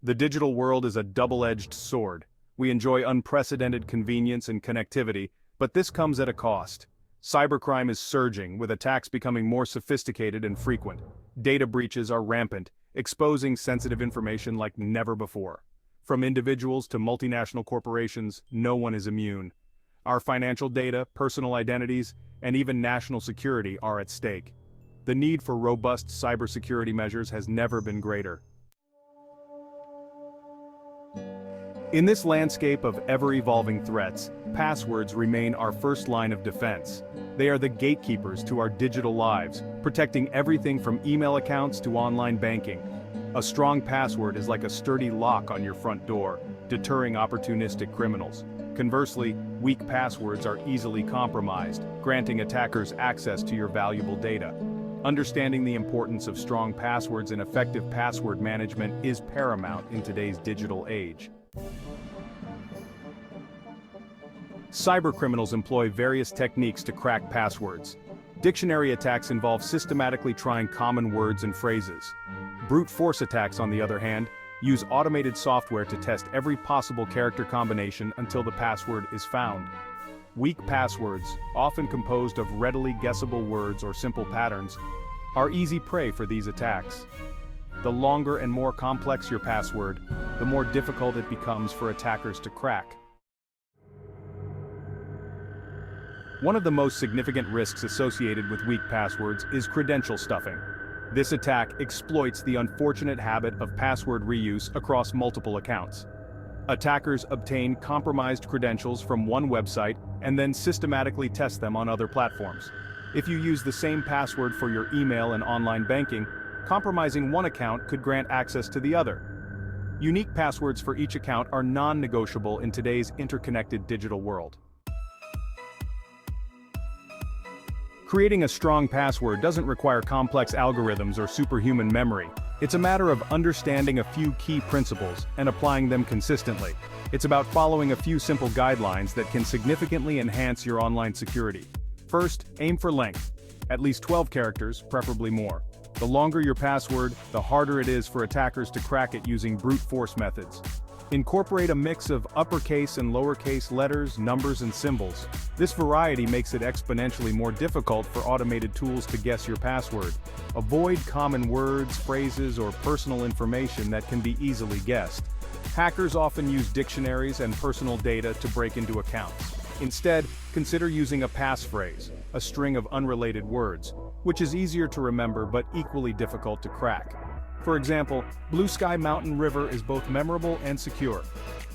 The digital world is a double-edged sword. We enjoy unprecedented convenience and connectivity, but this comes at a cost. Cybercrime is surging, with attacks becoming more sophisticated and frequent. Data breaches are rampant, exposing sensitive information like never before. From individuals to multinational corporations, no one is immune. Our financial data, personal identities, and even national security are at stake. The need for robust cybersecurity measures has never been greater. In this landscape of ever-evolving threats, passwords remain our first line of defense. They are the gatekeepers to our digital lives, protecting everything from email accounts to online banking. A strong password is like a sturdy lock on your front door, deterring opportunistic criminals. Conversely, weak passwords are easily compromised, granting attackers access to your valuable data. Understanding the importance of strong passwords and effective password management is paramount in today's digital age. Cybercriminals employ various techniques to crack passwords. Dictionary attacks involve systematically trying common words and phrases. Brute force attacks, on the other hand, use automated software to test every possible character combination until the password is found. Weak passwords, often composed of readily guessable words or simple patterns, are easy prey for these attacks. The longer and more complex your password, the more difficult it becomes for attackers to crack. One of the most significant risks associated with weak passwords is credential stuffing. This attack exploits the unfortunate habit of password reuse across multiple accounts. Attackers obtain compromised credentials from one website and then systematically test them on other platforms. If you use the same password for your email and online banking, compromising one account could grant access to the other. Unique passwords for each account are non-negotiable in today's interconnected digital world. Creating a strong password doesn't require complex algorithms or superhuman memory. It's a matter of understanding a few key principles and applying them consistently. It's about following a few simple guidelines that can significantly enhance your online security. First, aim for length. At least 12 characters, preferably more. The longer your password, the harder it is for attackers to crack it using brute force methods. Incorporate a mix of uppercase and lowercase letters, numbers, and symbols. This variety makes it exponentially more difficult for automated tools to guess your password. Avoid common words, phrases, or personal information that can be easily guessed. Hackers often use dictionaries and personal data to break into accounts. Instead, consider using a passphrase, a string of unrelated words, which is easier to remember but equally difficult to crack. For example, Blue Sky Mountain River is both memorable and secure.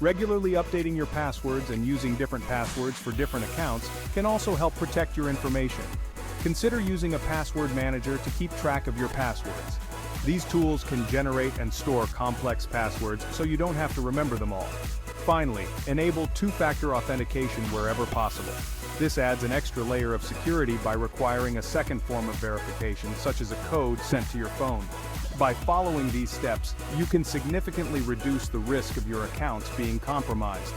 Regularly updating your passwords and using different passwords for different accounts can also help protect your information. Consider using a password manager to keep track of your passwords. These tools can generate and store complex passwords so you don't have to remember them all. Finally, enable two-factor authentication wherever possible. This adds an extra layer of security by requiring a second form of verification, such as a code sent to your phone. By following these steps, you can significantly reduce the risk of your accounts being compromised.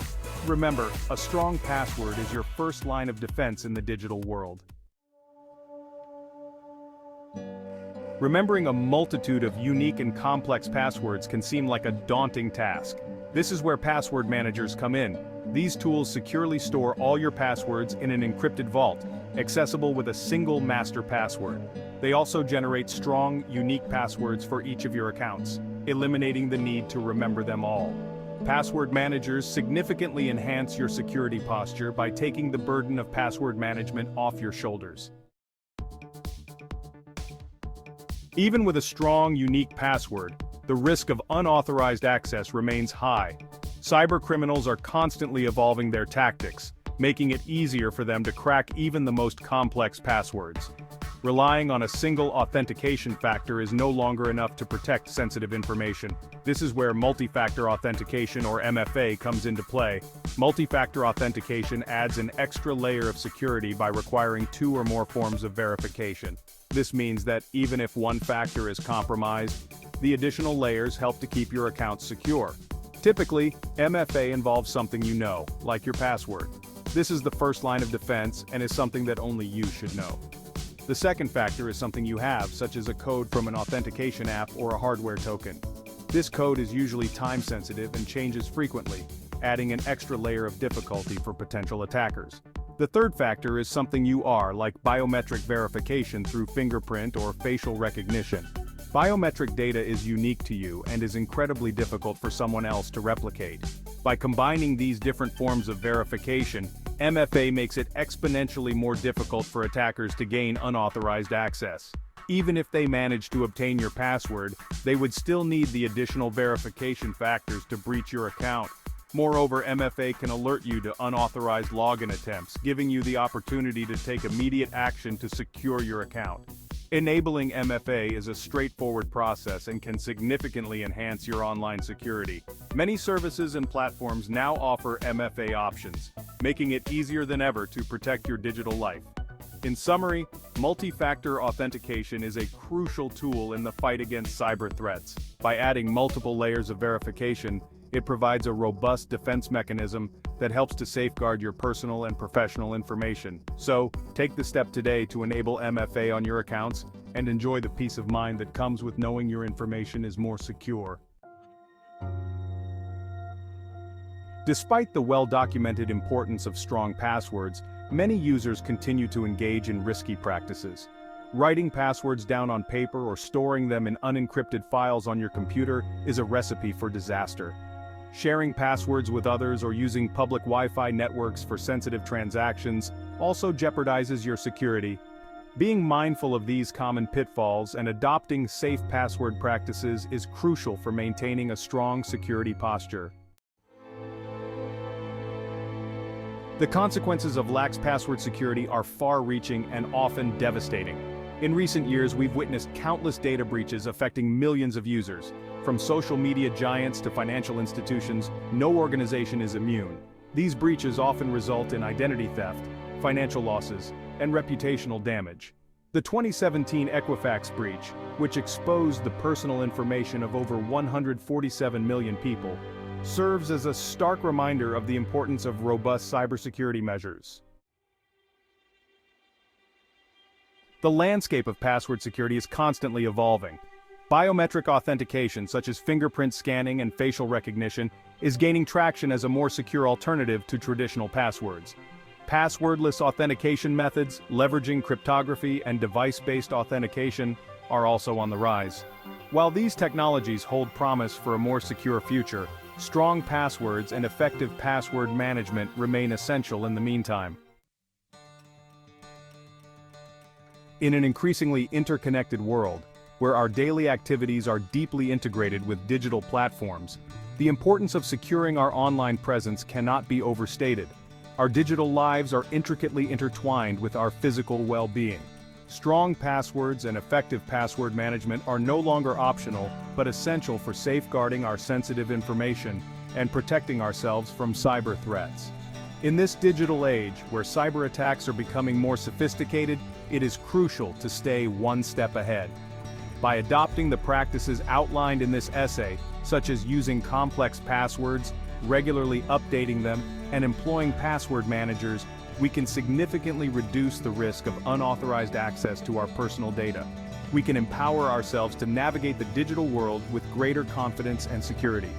Remember, a strong password is your first line of defense in the digital world. Remembering a multitude of unique and complex passwords can seem like a daunting task. This is where password managers come in. These tools securely store all your passwords in an encrypted vault, accessible with a single master password. They also generate strong, unique passwords for each of your accounts, eliminating the need to remember them all. Password managers significantly enhance your security posture by taking the burden of password management off your shoulders. Even with a strong, unique password, the risk of unauthorized access remains high. Cybercriminals are constantly evolving their tactics, making it easier for them to crack even the most complex passwords. Relying on a single authentication factor is no longer enough to protect sensitive information. This is where multi-factor authentication, or MFA, comes into play. Multi-factor authentication adds an extra layer of security by requiring 2 or more forms of verification. This means that even if one factor is compromised, the additional layers help to keep your account secure. Typically, MFA involves something you know, like your password. This is the first line of defense and is something that only you should know. The second factor is something you have, such as a code from an authentication app or a hardware token. This code is usually time-sensitive and changes frequently, adding an extra layer of difficulty for potential attackers. The third factor is something you are, like biometric verification through fingerprint or facial recognition. Biometric data is unique to you and is incredibly difficult for someone else to replicate. By combining these different forms of verification, MFA makes it exponentially more difficult for attackers to gain unauthorized access. Even if they manage to obtain your password, they would still need the additional verification factors to breach your account. Moreover, MFA can alert you to unauthorized login attempts, giving you the opportunity to take immediate action to secure your account. Enabling MFA is a straightforward process and can significantly enhance your online security. Many services and platforms now offer MFA options, making it easier than ever to protect your digital life. In summary, multi-factor authentication is a crucial tool in the fight against cyber threats. By adding multiple layers of verification, it provides a robust defense mechanism that helps to safeguard your personal and professional information. So, take the step today to enable MFA on your accounts and enjoy the peace of mind that comes with knowing your information is more secure. Despite the well-documented importance of strong passwords, many users continue to engage in risky practices. Writing passwords down on paper or storing them in unencrypted files on your computer is a recipe for disaster. Sharing passwords with others or using public Wi-Fi networks for sensitive transactions also jeopardizes your security. Being mindful of these common pitfalls and adopting safe password practices is crucial for maintaining a strong security posture. The consequences of lax password security are far-reaching and often devastating. In recent years, we've witnessed countless data breaches affecting millions of users. From social media giants to financial institutions, no organization is immune. These breaches often result in identity theft, financial losses, and reputational damage. The 2017 Equifax breach, which exposed the personal information of over 147 million people, serves as a stark reminder of the importance of robust cybersecurity measures. The landscape of password security is constantly evolving. Biometric authentication, such as fingerprint scanning and facial recognition, is gaining traction as a more secure alternative to traditional passwords. Passwordless authentication methods, leveraging cryptography and device-based authentication, are also on the rise. While these technologies hold promise for a more secure future, strong passwords and effective password management remain essential in the meantime. In an increasingly interconnected world, where our daily activities are deeply integrated with digital platforms, the importance of securing our online presence cannot be overstated. Our digital lives are intricately intertwined with our physical well-being. Strong passwords and effective password management are no longer optional, but essential for safeguarding our sensitive information and protecting ourselves from cyber threats. In this digital age, where cyber attacks are becoming more sophisticated, it is crucial to stay one step ahead. By adopting the practices outlined in this essay, such as using complex passwords, regularly updating them, and employing password managers, we can significantly reduce the risk of unauthorized access to our personal data. We can empower ourselves to navigate the digital world with greater confidence and security.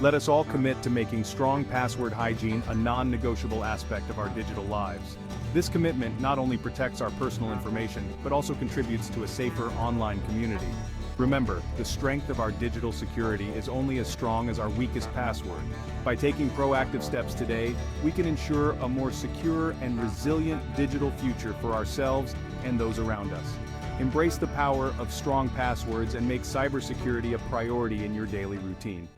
Let us all commit to making strong password hygiene a non-negotiable aspect of our digital lives. This commitment not only protects our personal information, but also contributes to a safer online community. Remember, the strength of our digital security is only as strong as our weakest password. By taking proactive steps today, we can ensure a more secure and resilient digital future for ourselves and those around us. Embrace the power of strong passwords and make cybersecurity a priority in your daily routine.